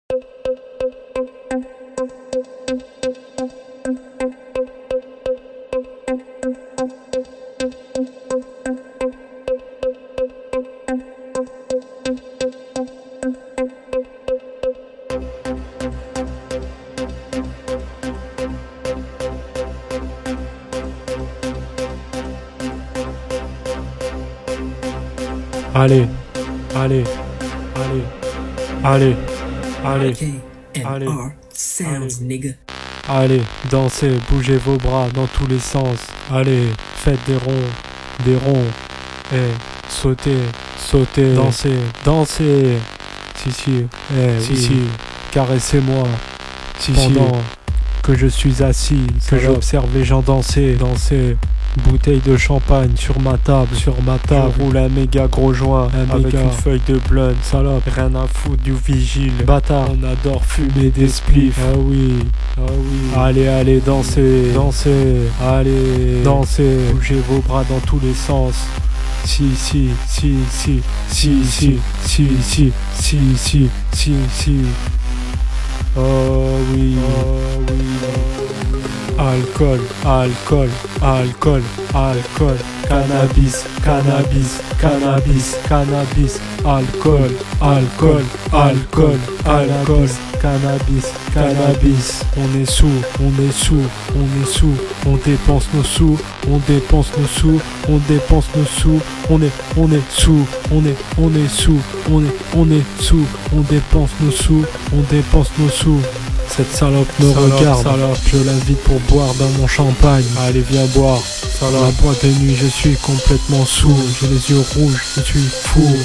Allez, allez, allez, allez, allez, allez, allez, dansez, bougez vos bras dans tous les sens. Allez, faites des ronds, et sautez, sautez, dansez, dansez. Si, si, caressez-moi. Pendant que je suis assis, que j'observe les gens danser. Bouteille de champagne sur ma table, je roule un méga gros joint avec une feuille de blunt, salope, rien à foutre du vigile, bâtard, on adore fumer des spliffs, ah oui, allez, allez, dansez, allez, dansez, bougez vos bras dans tous les sens, si, oh oui. Alcool, alcool, alcool, alcool, cannabis, cannabis, cannabis, cannabis, alcool, alcool, alcool, alcool, cannabis, cannabis. On est sous, on est sous, on est sous, on dépense nos sous, on dépense nos sous, on dépense nos sous, on est sous, on est sous, on est sous, on dépense nos sous, on dépense nos sous. Cette salope me regarde, je l'invite pour boire dans mon champagne. Allez, viens boire. La boîte de nuit, je suis complètement sourd. J'ai les yeux rouges, je suis fou.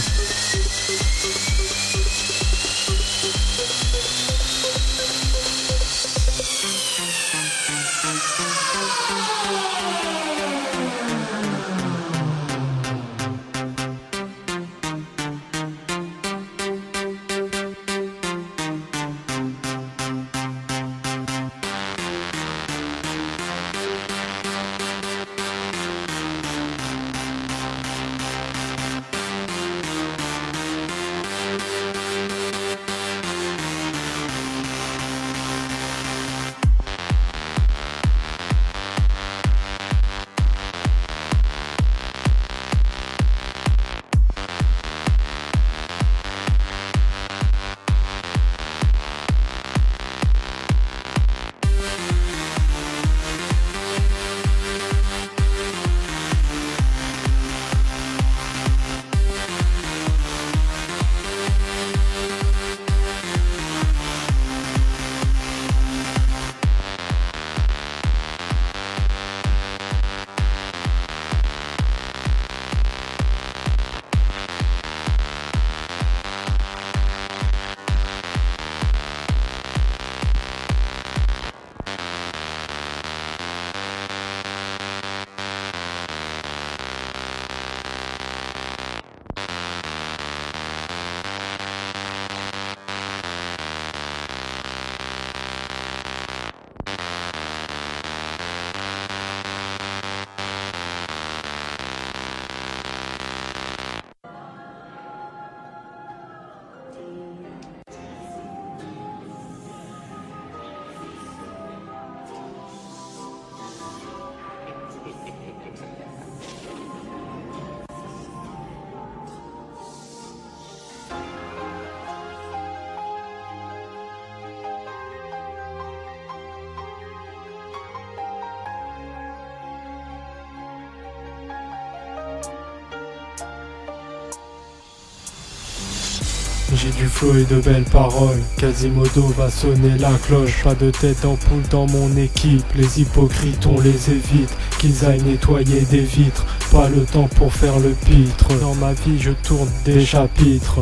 J'ai du flow et de belles paroles. Quasimodo va sonner la cloche. Pas de tête d'ampoule dans mon équipe. Les hypocrites on les évite. Qu'ils aillent nettoyer des vitres. Pas le temps pour faire le pitre. Dans ma vie je tourne des chapitres.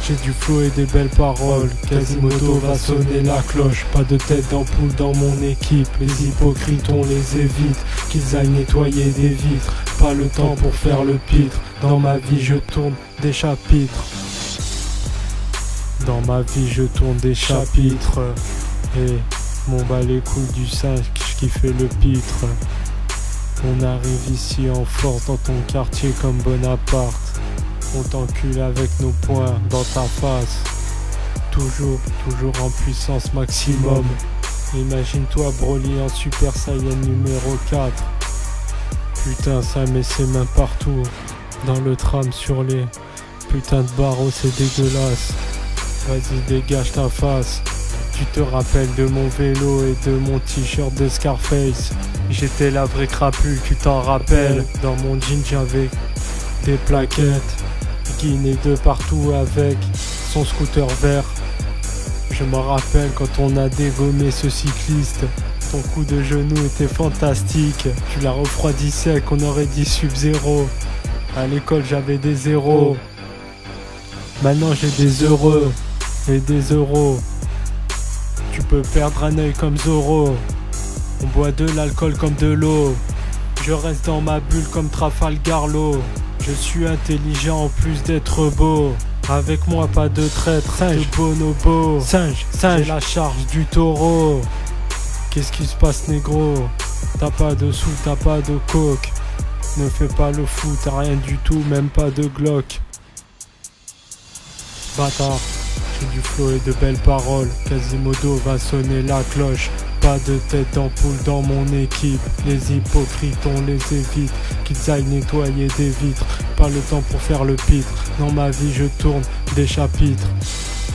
J'ai du flow et des belles paroles. Quasimodo va sonner la cloche. Pas de tête d'ampoule dans mon équipe. Les hypocrites on les évite. Qu'ils aillent nettoyer des vitres. Pas le temps pour faire le pitre. Dans ma vie je tourne des chapitres. Dans ma vie je tourne des chapitres. Et m'en bat les couilles du singe qui fait le pitre. On arrive ici en force dans ton quartier comme Bonaparte. On t'encule avec nos poings dans ta face. toujours en puissance maximum. Imagine-toi Broly en Super Saiyan numéro 4. Putain, ça met ses mains partout. Dans le tram, sur les putains de barreaux, c'est dégueulasse. Vas-y, dégage ta face. Tu te rappelles de mon vélo et de mon t-shirt de Scarface. J'étais la vraie crapule, tu t'en rappelles. Dans mon jean, j'avais des plaquettes. Guiné de partout avec son scooter vert. Je me rappelle quand on a dégommé ce cycliste. Ton coup de genou était fantastique. Tu l'as refroidissé qu'on aurait dit Sub-Zero. À l'école j'avais des zéros. Maintenant j'ai des heureux et des euros. Tu peux perdre un œil comme Zorro. On boit de l'alcool comme de l'eau. Je reste dans ma bulle comme Trafalgar Law. Je suis intelligent en plus d'être beau. Avec moi pas de traître, singe, de bonobo. Singe, j'ai la charge du taureau. Qu'est-ce qui se passe négro? T'as pas de sous, t'as pas de coke. Ne fais pas le fou, t'as rien du tout, même pas de Glock. Bâtard, j'ai du flow et de belles paroles. Quasimodo va sonner la cloche. Pas de tête d'ampoule dans mon équipe. Les hypocrites on les évite. Qu'ils aillent nettoyer des vitres. Pas le temps pour faire le pitre. Dans ma vie je tourne des chapitres.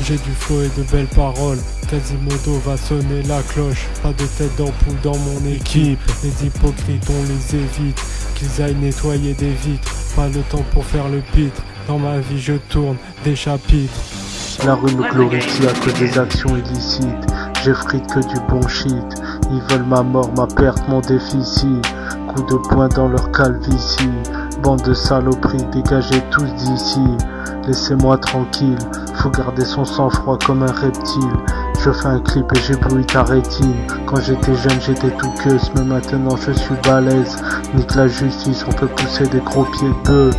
J'ai du flow et de belles paroles. Quasimodo va sonner la cloche. Pas de tête d'ampoule dans mon équipe. Les hypocrites on les évite. Qu'ils aillent nettoyer des vitres. Pas le temps pour faire le pitre. Dans ma vie je tourne des chapitres. La rue me glorifie à cause des actions illicites. J'effrite que du bon shit. Ils veulent ma mort, ma perte, mon déficit. Coup de poing dans leur calvitie. Bande de saloperies, dégagez tous d'ici. Laissez-moi tranquille. Faut garder son sang-froid comme un reptile. Je fais un clip et j'éblouis ta rétine. Quand j'étais jeune j'étais tout queuse, mais maintenant je suis balèze. Nique la justice, on peut pousser des gros pieds de bœuf.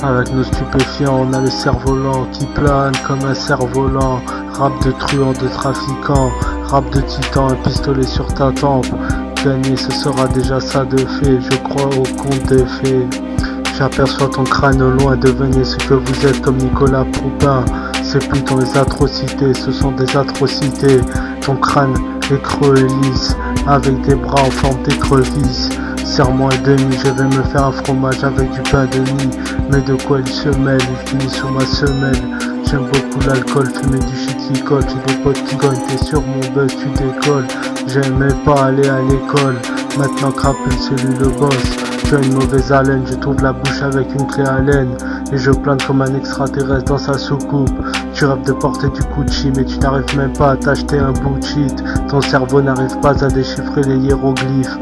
Avec nos stupéfiants, on a le cerf-volant qui plane comme un cerf-volant. Rap de truand, de trafiquant, rap de titan, un pistolet sur ta tempe. Gagner, ce sera déjà ça de fait, je crois au conte des fées. J'aperçois ton crâne au loin, devenez ce que vous êtes comme Nicolas Poupin. C'est plutôt les atrocités, ce sont des atrocités. Ton crâne est creux et lisse, avec des bras en forme d'écrevisse. Serre-moi un demi, je vais me faire un fromage avec du pain de mie. Mais de quoi il se mêle, il finit sous ma semelle. J'aime beaucoup l'alcool, fumer du shit qui colle. J'ai des potes qui gagnent, t'es sur mon buzz, tu décolles. J'aimais pas aller à l'école, maintenant crapule c'est lui le boss. Tu as une mauvaise haleine, je trouve la bouche avec une clé à laine. Et je plane comme un extraterrestre dans sa soucoupe. Tu rêves de porter du Gucci, mais tu n'arrives même pas à t'acheter un bout de shit. Ton cerveau n'arrive pas à déchiffrer les hiéroglyphes.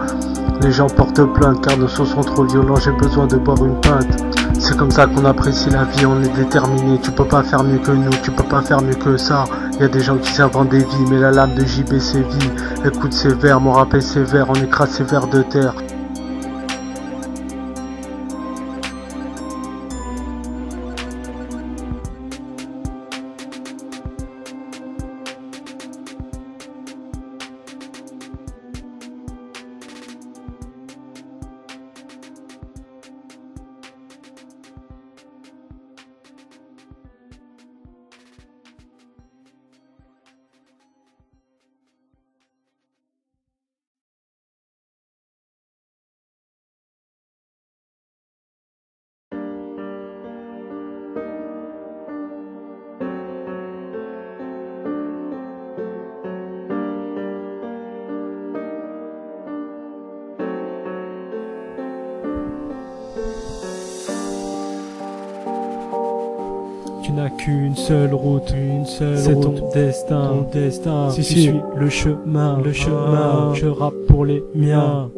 Les gens portent plainte car nos sons sont trop violents, j'ai besoin de boire une pinte. C'est comme ça qu'on apprécie la vie, on est déterminé. Tu peux pas faire mieux que nous, tu peux pas faire mieux que ça. Y a des gens qui s'inventent des vies, mais la lame de JB sévit. Écoute ces vers, mon rap est sévère, on écrase ces vers de terre. Tu n'as qu'une seule route, c'est ton destin, Si suis le chemin, je rappe pour les miens.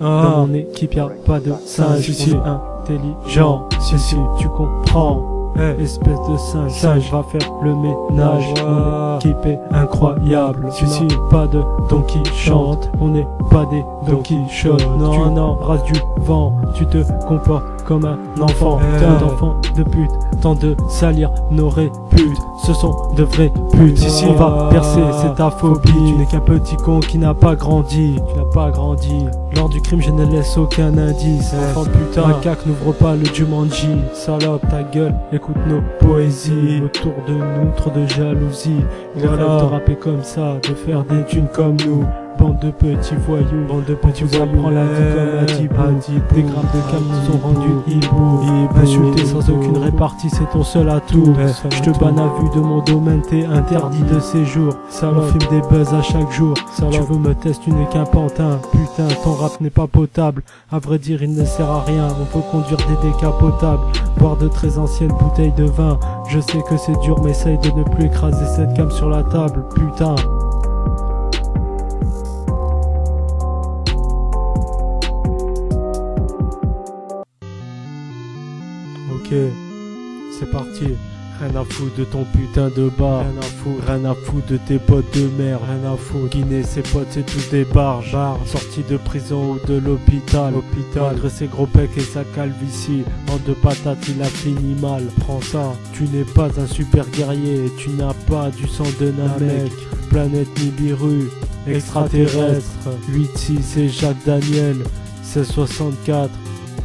Dans mon équipe y'a pas de singe, je suis intelligent, si tu comprends. Espèce de singe, va faire le ménage. Mon équipe est incroyable. Tu suis pas de don qui chante, on n'est pas des don qui chante. Non, race du vent, tu te comportes comme un enfant. Putain d'enfant de pute, tant de salir nos réputes. Ce sont de vrais putes. Si on va percer, c'est ta phobie. Tu n'es qu'un petit con qui n'a pas grandi. Tu n'as pas grandi. Lors du crime je ne laisse aucun indice. Enfant de putain, macaque n'ouvre pas le Jumanji. Salope ta gueule, écoute nos poésies. Autour de nous, trop de jalousie. Ils rêvent de rapper comme ça, de faire des thunes comme nous. Bande de petits voyous, prends la vie comme un dibou. Des grammes de cam nous ont rendu hibou. Insulté sans aucune répartie, c'est ton seul atout. Je te banne à vue de mon domaine, t'es interdit de séjour. On filme des buzz à chaque jour. Tu veux me tester, tu n'es qu'un pantin. Putain, ton rap n'est pas potable. À vrai dire, il ne sert à rien. On peut conduire des décapotables, boire de très anciennes bouteilles de vin. Je sais que c'est dur, mais essaye de ne plus écraser cette cam sur la table. Putain. Ok, c'est parti. Rien à foutre de ton putain de bar. Rien à foutre de tes potes de merde. Rien à foutre. Guinée, ses potes, c'est tous des barges. Sortis de prison ou de l'hôpital. Malgré ses gros pecs et sa calvitie, bande de patates, il a fini mal. Prends ça. Tu n'es pas un super guerrier. Tu n'as pas du sang de Namek. Planète Nibiru, extraterrestre. 8-6 et Jacques Daniel. 1664.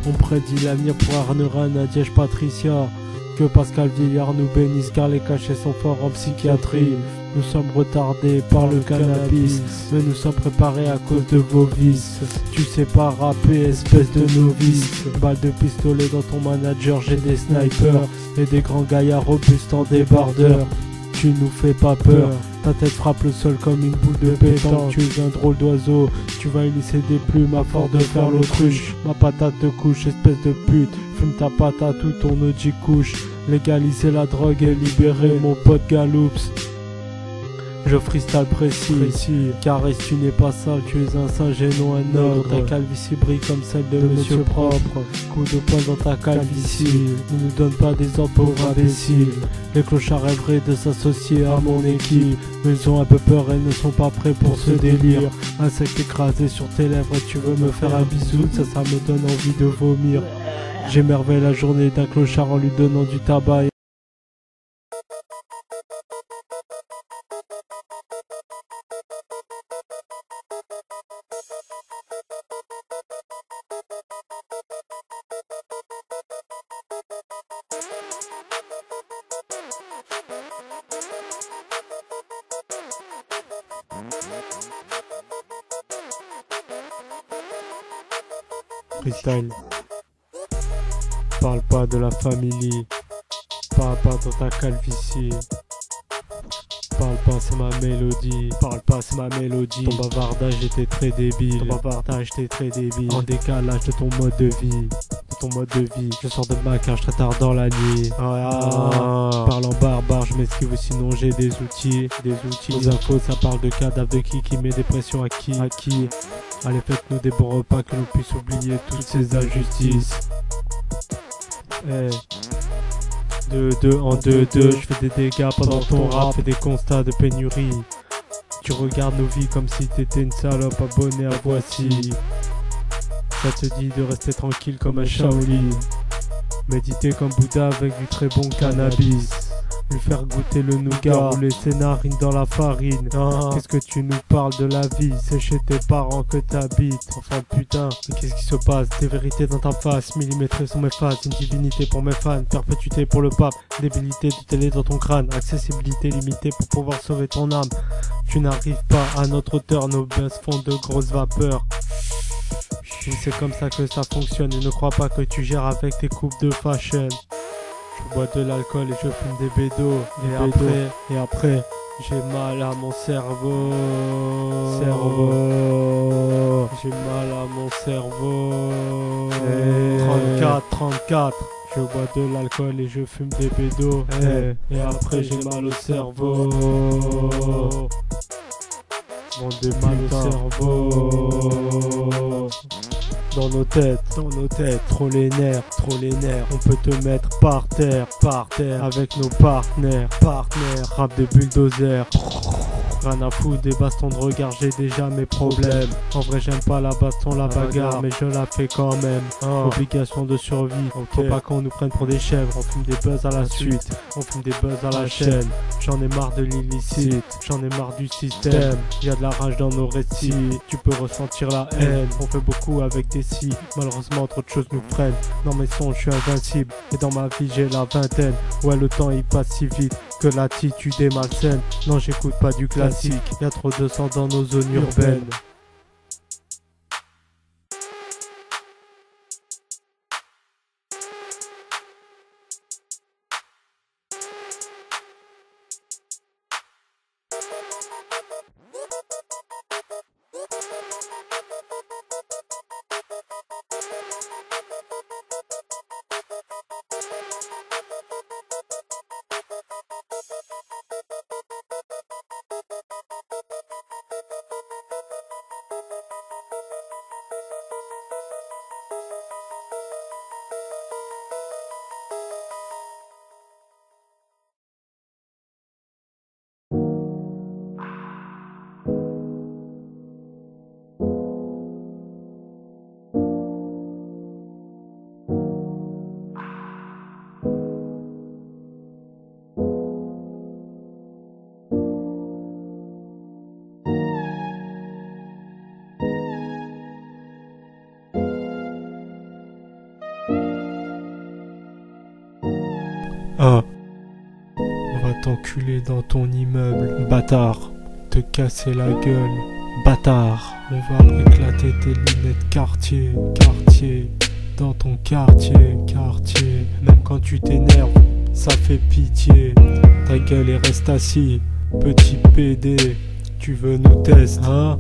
On prédit l'avenir pour Arneran, Nadiège Patricia. Que Pascal Vieillard nous bénisse car les cachets sont forts en psychiatrie. Nous sommes retardés par le cannabis, mais nous sommes préparés à cause de vos vices. Tu sais pas rapper, espèce de novice. Balle de pistolet dans ton manager, j'ai des snipers et des grands gaillards robustes en débardeur. Tu nous fais pas peur. Ta tête frappe le sol comme une boule de pétanque. Tu es un drôle d'oiseau. Tu vas hélisser des plumes à force de faire l'autruche. Ma patate te couche, espèce de pute. Fume ta patate ou ton OG couche. Légaliser la drogue et libérer mon pote Galoops. Je freestyle précis, caresse tu n'es pas sale, tu es un singe et non un ogre. Ta calvitie brille comme celle de Monsieur Propre. Coup de poing dans ta calvitie, ne nous donne pas des ordres pauvres imbéciles. Les clochards rêveraient de s'associer à mon équipe, mais ils ont un peu peur et ne sont pas prêts pour ce délire. Insecte écrasé sur tes lèvres et tu veux me faire un bisou, ça me donne envie de vomir. J'émerveille la journée d'un clochard en lui donnant du tabac. Freestyle. Parle pas de la famille. Parle pas dans ta calvitie. Parle pas, c'est ma mélodie. Parle pas, c'est ma mélodie. Ton bavardage était très débile. En décalage de ton mode de vie. Je sors de ma cage très tard dans la nuit. Parle en barbare, je m'esquive sinon j'ai des outils. Aux infos, ça parle de cadavres de qui met des pressions à qui. Allez, faites-nous des bons repas que l'on puisse oublier toutes ces injustices. De 2 en 2, je fais des dégâts pendant ton rap et des constats de pénurie. Tu regardes nos vies comme si t'étais une salope abonnée à Voici. Ça te dit de rester tranquille comme un Shaolin. Méditer comme Bouddha avec du très bon cannabis. Lui faire goûter le nougat ou les narines dans la farine. Qu'est-ce que tu nous parles de la vie? C'est chez tes parents que t'habites. Enfin putain, mais qu'est-ce qui se passe? Des vérités dans ta face, millimétrées sont mes faces. Une divinité pour mes fans, perpétuité pour le pape. Débilité de télé dans ton crâne, accessibilité limitée pour pouvoir sauver ton âme. Tu n'arrives pas à notre hauteur, nos baisses font de grosses vapeurs. Oui, c'est comme ça que ça fonctionne et ne crois pas que tu gères avec tes coupes de fashion. Je bois de l'alcool et je fume des bédos. Et après, j'ai mal à mon cerveau. J'ai mal à mon cerveau. 34. Je bois de l'alcool et je fume des bédos. Et après, j'ai mal au cerveau. J'ai mal au cerveau. Dans nos têtes, trop les nerfs, on peut te mettre par terre, avec nos partenaires, rap de bulldozer. Rien à foutre des bastons de regard, j'ai déjà mes problèmes. En vrai j'aime pas la baston, la bagarre, mais je la fais quand même. Obligation de survie, faut pas qu'on nous prenne pour des chèvres. On fume des buzz à la suite, on fume des buzz à la chaîne. J'en ai marre de l'illicite, j'en ai marre du système. Y'a de la rage dans nos récits, tu peux ressentir la haine. On fait beaucoup avec des si, malheureusement trop de choses nous freinent. Dans mes sons je suis invincible, et dans ma vie j'ai la vingtaine. Ouais le temps il passe si vite que l'attitude est malsaine. Non j'écoute pas du classique, y'a trop de sang dans nos zones urbaines. On va t'enculer dans ton immeuble, bâtard. Te casser la gueule, bâtard. On va éclater tes lunettes quartier, quartier. Dans ton quartier, quartier. Même quand tu t'énerves, ça fait pitié. Ta gueule et reste assis, petit PD. Tu veux nous tester, hein?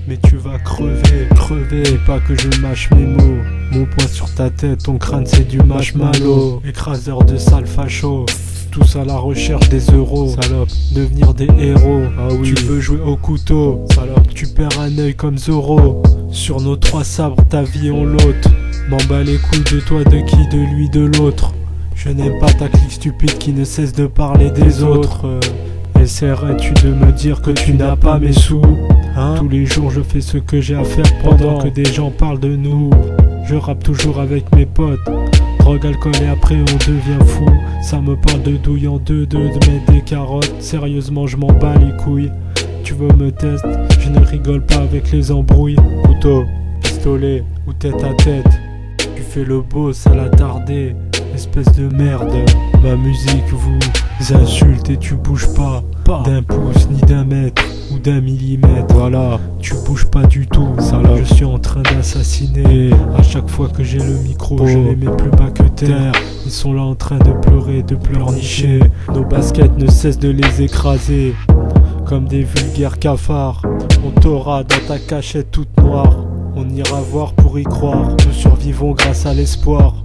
Mais tu vas crever, crever. Pas que je mâche mes mots. Mon poing sur ta tête, ton crâne c'est du marshmallow. Écraseur de sale facho, tous à la recherche des euros. Salope, devenir des héros. Ah oui. Tu veux jouer au couteau, salope. Tu perds un œil comme Zorro. Sur nos trois sabres, ta vie on l'ôte. M'en bats les couilles de toi, de qui, de lui, de l'autre. Je n'aime pas ta clique stupide qui ne cesse de parler des autres. Essaierais-tu de me dire que tu n'as pas mes sous, hein? Tous les jours je fais ce que j'ai à faire pendant que des gens parlent de nous. Je rappe toujours avec mes potes, drogue, alcool et après on devient fou. Ça me parle de douille en deux, de mettre des carottes. Sérieusement je m'en bats les couilles. Tu veux me tester, je ne rigole pas avec les embrouilles. Couteau, pistolet ou tête à tête. Tu fais le boss à la tardée, espèce de merde. Ma musique vous insulte et tu bouges pas d'un pouce ni d'un mètre ou d'un millimètre. Voilà, tu bouges pas du tout, salope. Je suis en train d'assassiner. À chaque fois que j'ai le micro, je les mets plus bas que terre. Ils sont là en train de pleurer, de pleurnicher. Nos baskets ne cessent de les écraser comme des vulgaires cafards. On t'aura dans ta cachette toute noire. On ira voir pour y croire. Nous survivons grâce à l'espoir.